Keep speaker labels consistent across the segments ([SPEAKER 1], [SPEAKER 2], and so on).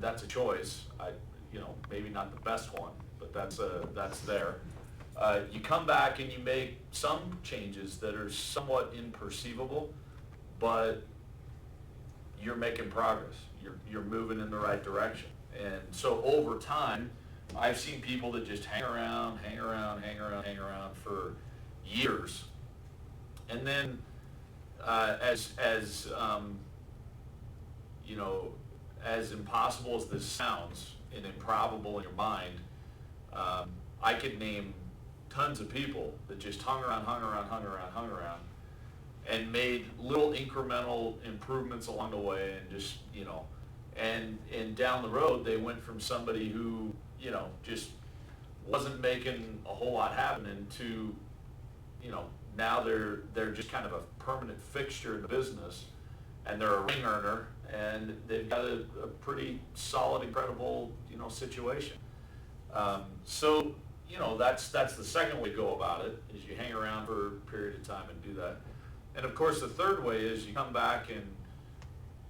[SPEAKER 1] that's a choice. Maybe not the best one, but that's there. You come back and you make some changes that are somewhat imperceivable, but you're making progress. You're moving in the right direction. And so over time, I've seen people that just hang around for years. And then as impossible as this sounds and improbable in your mind, I could name tons of people that just hung around, and made little incremental improvements along the way, and just, and down the road, they went from somebody who, just wasn't making a whole lot happening to, now they're just kind of a permanent fixture in the business, and they're a ring earner, and they've got a pretty solid, incredible, situation. So, that's the second way to go about it, is you hang around for a period of time and do that. And of course, the third way is you come back and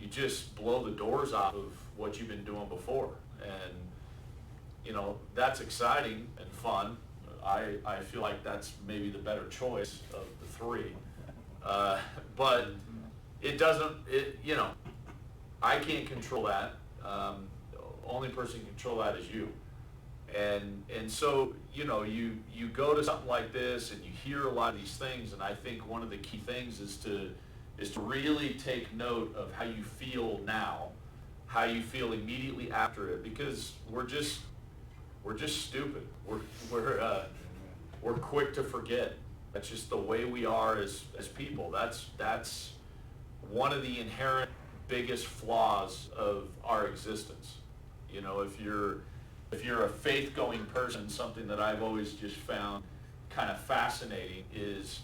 [SPEAKER 1] you just blow the doors off of what you've been doing before. And, that's exciting and fun. I feel like that's maybe the better choice of the three. But it doesn't, I can't control that. Only person who can control that is you. And so, you go to something like this and you hear a lot of these things, and I think one of the key things is to really take note of how you feel now, how you feel immediately after it, because we're just stupid. We're quick to forget. That's just the way we are as people. That's one of the inherent biggest flaws of our existence. If you're a faith-going person, something that I've always just found kind of fascinating is,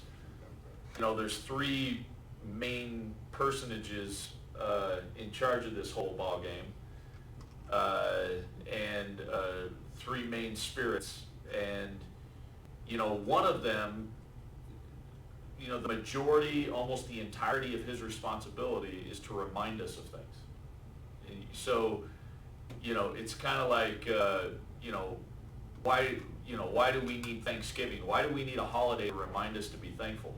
[SPEAKER 1] there's three main personages in charge of this whole ball game, and three main spirits, and one of them, the majority, almost the entirety of his responsibility is to remind us of things. And so, it's kind of like, why do we need Thanksgiving? Why do we need a holiday to remind us to be thankful?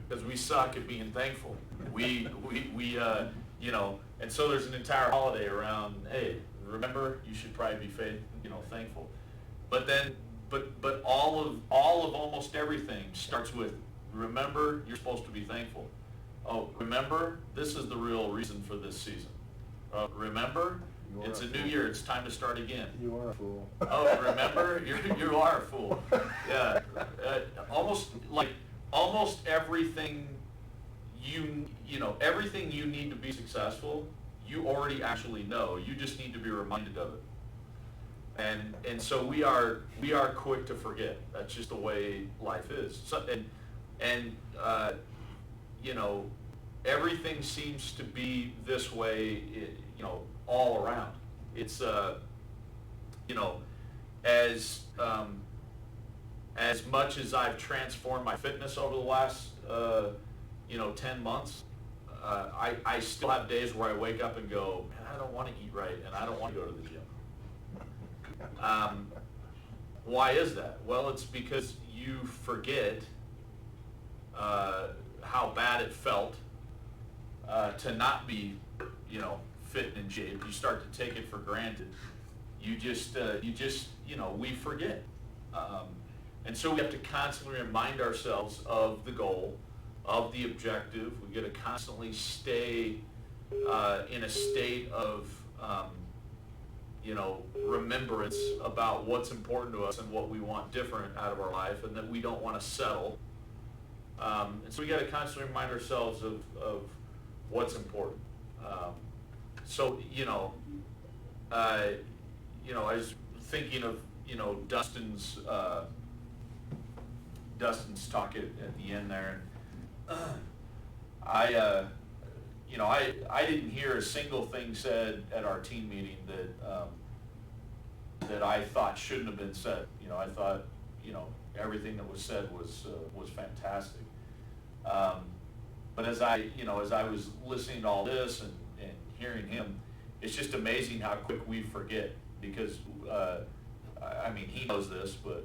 [SPEAKER 1] Because we suck at being thankful. And so there's an entire holiday around, hey, remember, you should probably be thankful. But then, but all of almost everything starts with, remember, you're supposed to be thankful. Oh, remember, this is the real reason for this season. Remember, it's a new year, it's time to start again.
[SPEAKER 2] You are a fool.
[SPEAKER 1] Oh, remember, you are a fool. Yeah, almost everything everything you need to be successful, you already actually know. You just need to be reminded of it. And so we are quick to forget. That's just the way life is. So, everything seems to be this way, all around. It's as much as I've transformed my fitness over the last 10 months, I still have days where I wake up and go, man, I don't want to eat right, and I don't want to go to the gym. Why is that? Well, it's because you forget how bad it felt to not be, fit and in shape. You start to take it for granted. You just, we forget. And so we have to constantly remind ourselves of the goal, of the objective. We got to constantly stay in a state of, remembrance about what's important to us and what we want different out of our life, and that we don't want to settle. And so we got to constantly remind ourselves of what's important. I was thinking of, Dustin's talk at the end there. I didn't hear a single thing said at our team meeting that I thought shouldn't have been said. I thought, everything that was said was fantastic. But as I was listening to all this and hearing him, it's just amazing how quick we forget, because, I mean, he knows this, but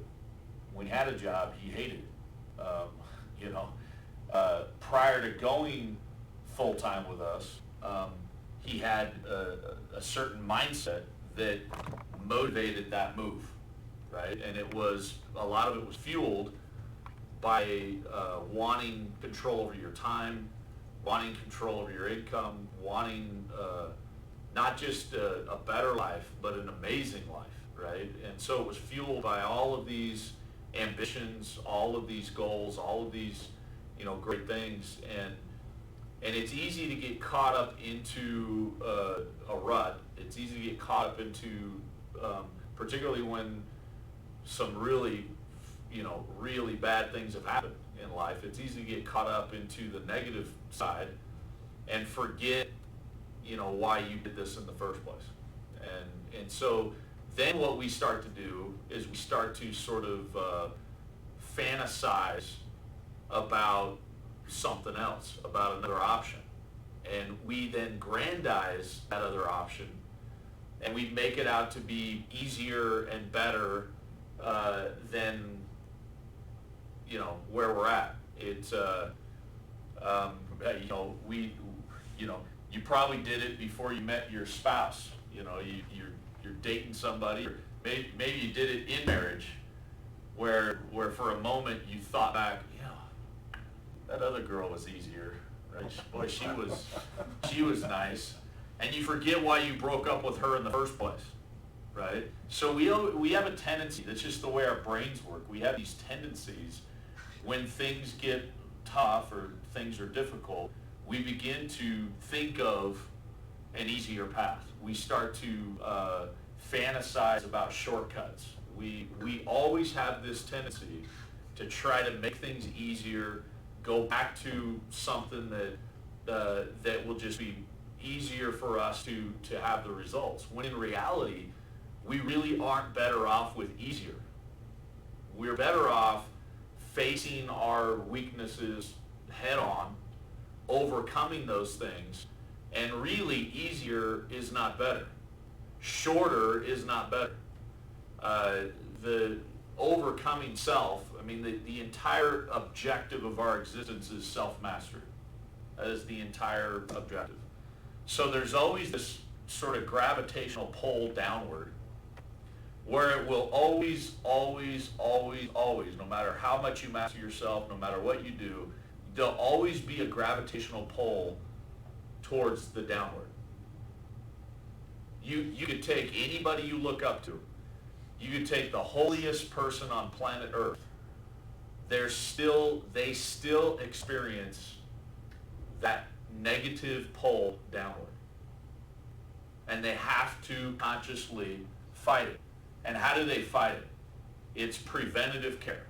[SPEAKER 1] when he had a job, he hated it. You know, prior to going full-time with us, he had a certain mindset that motivated that move, right? And it was, a lot of it was fueled by wanting control over your time, wanting control over your income, wanting not just a better life, but an amazing life, right? And so it was fueled by all of these ambitions, all of these goals, all of these, you know, great things. And it's easy to get caught up into a rut. It's easy to get caught up into, particularly when some really, you know, really bad things have happened in life. It's easy to get caught up into the negative side and forget, you know, why you did this in the first place. And so then what we start to do is we start to sort of fantasize about something else, about another option. And we then grandize that other option, and we make it out to be easier and better than, you know, where we're at. It's, you know, you probably did it before you met your spouse. You know, you're dating somebody, or maybe you did it in marriage, where for a moment you thought back, yeah, that other girl was easier, right? Boy, she was nice, and you forget why you broke up with her in the first place, right? So we have a tendency. That's just the way our brains work. We have these tendencies when things get tough or things are difficult. We begin to think of an easier path. We start to fantasize about shortcuts. We always have this tendency to try to make things easier, go back to something that will just be easier for us to have the results. When in reality, we really aren't better off with easier. We're better off facing our weaknesses head on, overcoming those things, and really easier is not better. Shorter is not better. The overcoming self, I mean, the entire objective of our existence is self-mastery. That is the entire objective. So there's always this sort of gravitational pull downward, where it will always, always, always, always, no matter how much you master yourself, no matter what you do, there'll always be a gravitational pull towards the downward. You could take anybody you look up to. You could take the holiest person on planet Earth. They still experience that negative pull downward. And they have to consciously fight it. And how do they fight it? It's preventative care.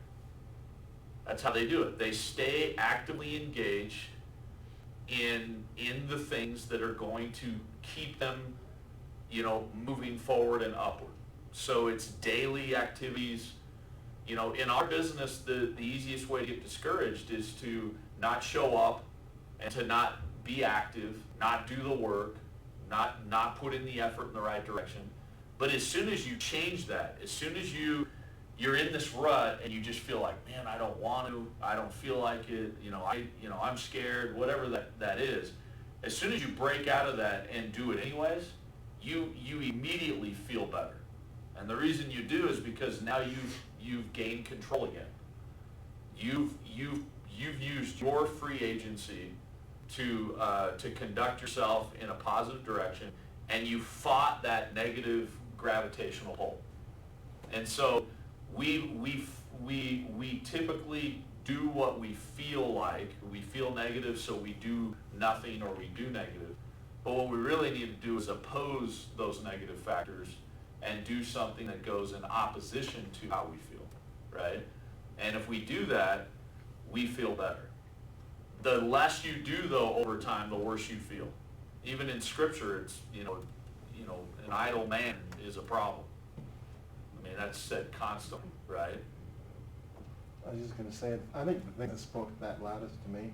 [SPEAKER 1] That's how they do it. They stay actively engaged in the things that are going to keep them, you know, moving forward and upward. So it's daily activities. You know, in our business, the easiest way to get discouraged is to not show up and to not be active, not do the work, not put in the effort in the right direction. But as soon as you change that, as soon as you're in this rut and you just feel like, man, I don't want to, I don't feel like it, I'm scared, whatever that is. As soon as you break out of that and do it anyways, you immediately feel better. And the reason you do is because now you've gained control again. You've used your free agency to conduct yourself in a positive direction, and you fought that negative gravitational pull. And so we typically do what we feel like. We feel negative, so we do nothing or we do negative. But what we really need to do is oppose those negative factors and do something that goes in opposition to how we feel, right? And if we do that, we feel better. The less you do, though, over time, the worse you feel. Even in Scripture, it's, an idle man is a problem. I mean, that's said constantly, right?
[SPEAKER 2] I was just going to say, I think the thing that spoke that loudest to me,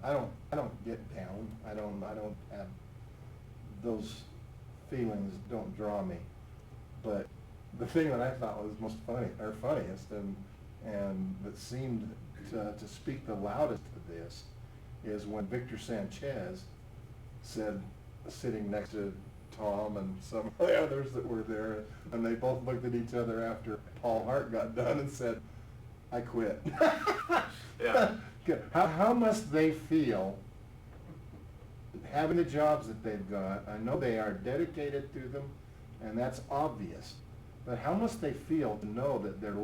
[SPEAKER 2] I don't get down. I don't have those feelings don't draw me. But the thing that I thought was most funny, or funniest, and that seemed to speak the loudest to this, is when Victor Sanchez said, sitting next to Tom and some of the others that were there, and they both looked at each other after Paul Hart got done and said, "I quit."
[SPEAKER 1] Yeah.
[SPEAKER 2] How must they feel having the jobs that they've got? I know they are dedicated to them, and that's obvious. But how must they feel to know that they're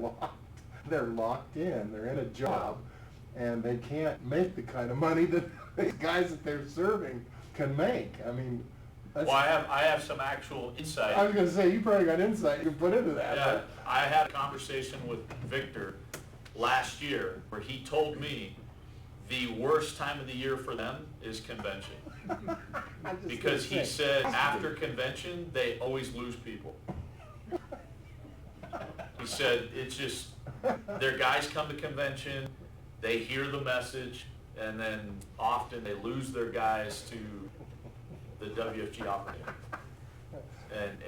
[SPEAKER 2] locked in, they're in a job, and they can't make the kind of money that the guys that they're serving can make? I mean, that's,
[SPEAKER 1] Well, I have some actual insight.
[SPEAKER 2] I was gonna say, you probably got insight you can put into that.
[SPEAKER 1] Yeah, I had a conversation with Victor last year where he told me the worst time of the year for them is convention. Because he said after convention, they always lose people. He said it's just, their guys come to convention, they hear the message, and then often they lose their guys to the WFG operator.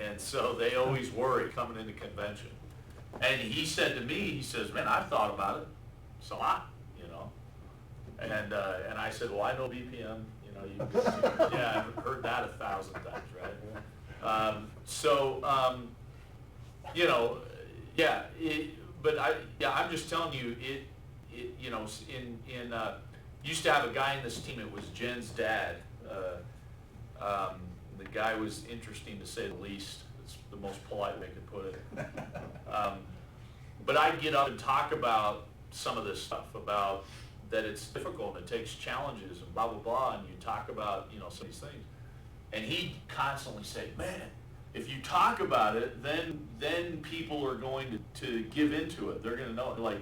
[SPEAKER 1] And so they always worry coming into convention. And he said to me, he says, "Man, I've thought about it. It's a lot, you know." And I said, "Well, I know BPM, you know, yeah, I've heard that 1,000 times, right?" You know, yeah, I'm just telling you, you know, used to have a guy in this team, it was Jen's dad. The guy was interesting to say the least. It's the most polite way to put it. But I'd get up and talk about some of this stuff, about that it's difficult and it takes challenges and blah, blah, blah, and you talk about, you know, some of these things. And he'd constantly say, "Man, if you talk about it, then people are going to give into it. They're going to know it." Like,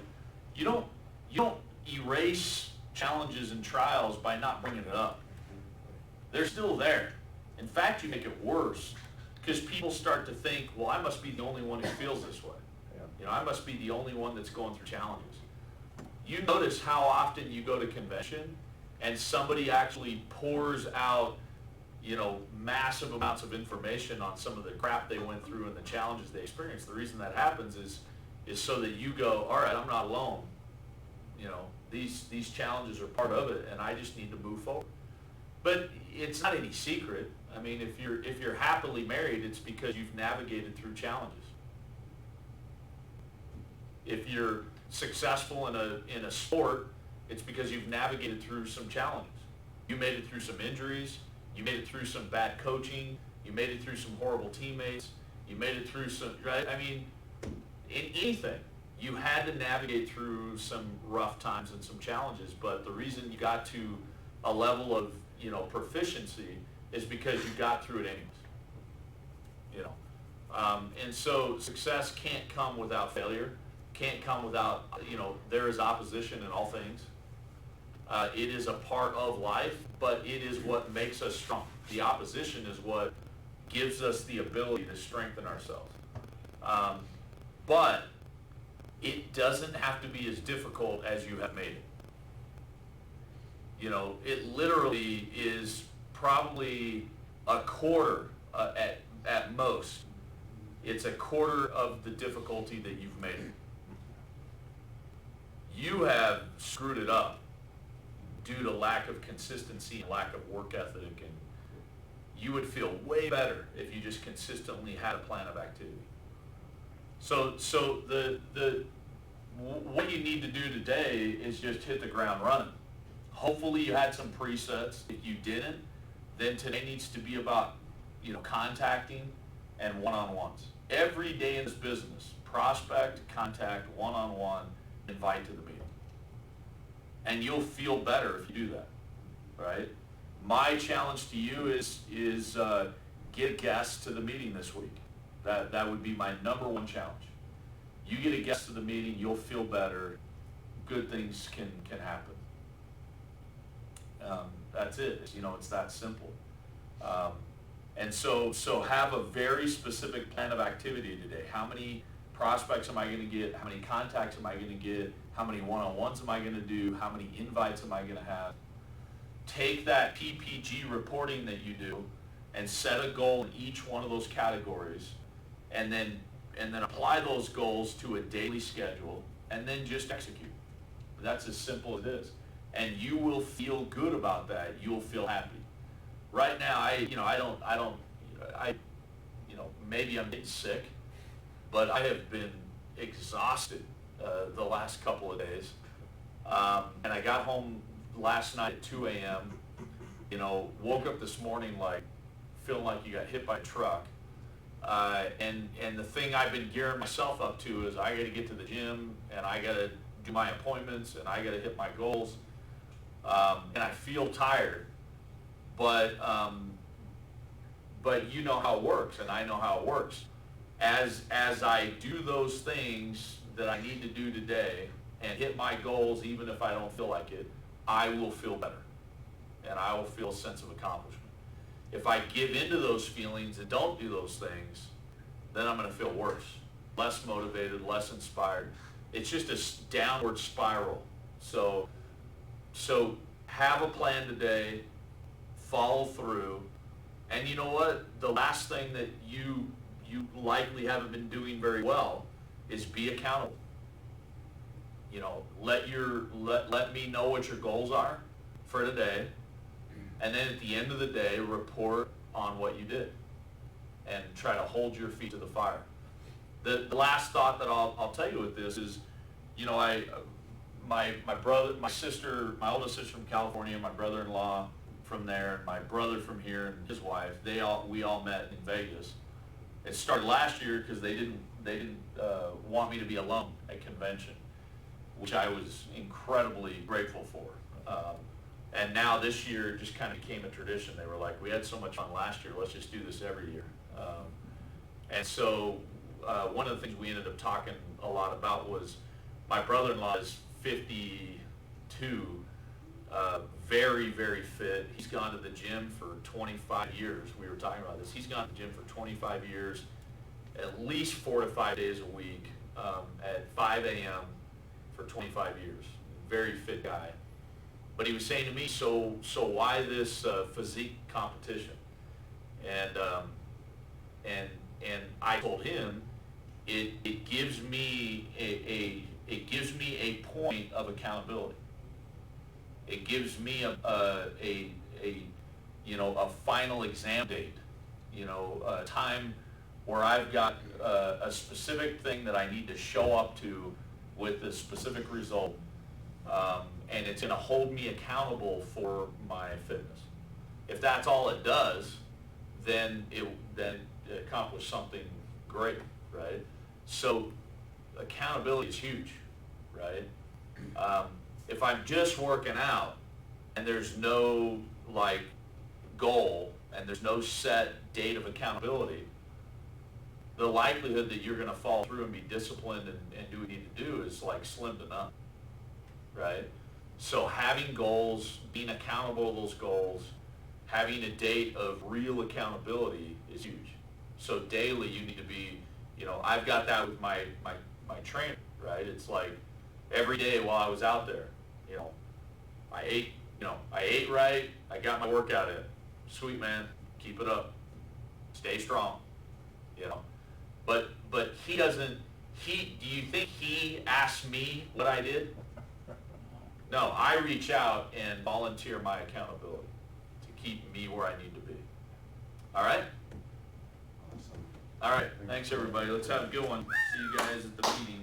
[SPEAKER 1] you don't erase challenges and trials by not bringing it up. They're still there. In fact, you make it worse because people start to think, "Well, I must be the only one who feels this way. You know, I must be the only one that's going through challenges." You notice how often you go to convention and somebody actually pours out, you know, massive amounts of information on some of the crap they went through and the challenges they experienced. The reason that happens is so that you go, "All right, I'm not alone. You know, these challenges are part of it, and I just need to move forward." But it's not any secret. I mean, if you're happily married, it's because you've navigated through challenges. If you're successful in a sport, it's because you've navigated through some challenges. You made it through some injuries. You made it through some bad coaching. You made it through some horrible teammates. You made it through some, right? I mean, in anything, you had to navigate through some rough times and some challenges. But the reason you got to a level of, you know, proficiency is because you got through it anyways. You know, and so success can't come without failure. Can't come without, you know, there is opposition in all things. It is a part of life, but it is what makes us strong. The opposition is what gives us the ability to strengthen ourselves. But it doesn't have to be as difficult as you have made it. You know, it literally is probably a quarter at most. It's a quarter of the difficulty that you've made it. You have screwed it up due to lack of consistency and lack of work ethic, and you would feel way better if you just consistently had a plan of activity. So what you need to do today is just hit the ground running. Hopefully you had some presets. If you didn't, then today needs to be about, you know, contacting and one-on-ones. Every day in this business, prospect, contact, one-on-one, invite to the meeting. And you'll feel better if you do that, right? My challenge to you is get guests to the meeting this week. That would be my number one challenge. You get a guest to the meeting, you'll feel better. Good things can happen. That's it. You know, it's that simple. And so have a very specific plan of activity today. How many prospects am I going to get? How many contacts am I going to get? How many one-on-ones am I going to do? How many invites am I going to have? Take that PPG reporting that you do and set a goal in each one of those categories, and then apply those goals to a daily schedule, and then just execute. That's as simple as it is. And you will feel good about that. You'll feel happy. Right now, maybe I'm getting sick, but I have been exhausted the last couple of days. And I got home last night at 2 a.m., woke up this morning like feeling like you got hit by a truck. And the thing I've been gearing myself up to is I got to get to the gym, and I got to do my appointments, and I got to hit my goals. And I feel tired, but you know how it works, and I know how it works. As I do those things that I need to do today and hit my goals, even if I don't feel like it, I will feel better, and I will feel a sense of accomplishment. If I give into those feelings and don't do those things, then I'm going to feel worse, less motivated, less inspired. It's just a downward spiral. So have a plan today, follow through, and you know what? The last thing that you likely haven't been doing very well is be accountable. Let me know what your goals are for today, and then at the end of the day, report on what you did and try to hold your feet to the fire. The last thought that I'll tell you with this is, my brother, my sister, my oldest sister from California, my brother-in-law from there, my brother from here, and his wife, we all met in Vegas. It started last year because they didn't want me to be alone at convention, which I was incredibly grateful for. And now this year it just kind of became a tradition. They were like, we had so much fun last year, let's just do this every year. And so one of the things we ended up talking a lot about was my brother-in-law is 52, very, very fit. He's gone to the gym for 25 years. We were talking about this. He's gone to the gym for 25 years, at least 4 to 5 days a week, at 5 a.m. for 25 years. Very fit guy. But he was saying to me, so why this physique competition? And I told him, it gives me a point of accountability. It gives me a final exam date, a time where I've got a specific thing that I need to show up to with a specific result, and it's going to hold me accountable for my fitness. If that's all it does, then it accomplished something great, right? So accountability is huge, right? If I'm just working out and there's no goal and there's no set date of accountability, the likelihood that you're going to follow through and be disciplined and do what you need to do is slim to none, right? So having goals, being accountable to those goals, having a date of real accountability is huge. So daily you need to be, I've got that with my trainer, right? It's like every day while I was out there, I ate right, I got my workout in. Sweet, man, keep it up. Stay strong, But he doesn't, do you think he asked me what I did? No, I reach out and volunteer my accountability to keep me where I need to be. All right?
[SPEAKER 2] Awesome.
[SPEAKER 1] All right, thanks everybody. Let's have a good one. See you guys at the meeting.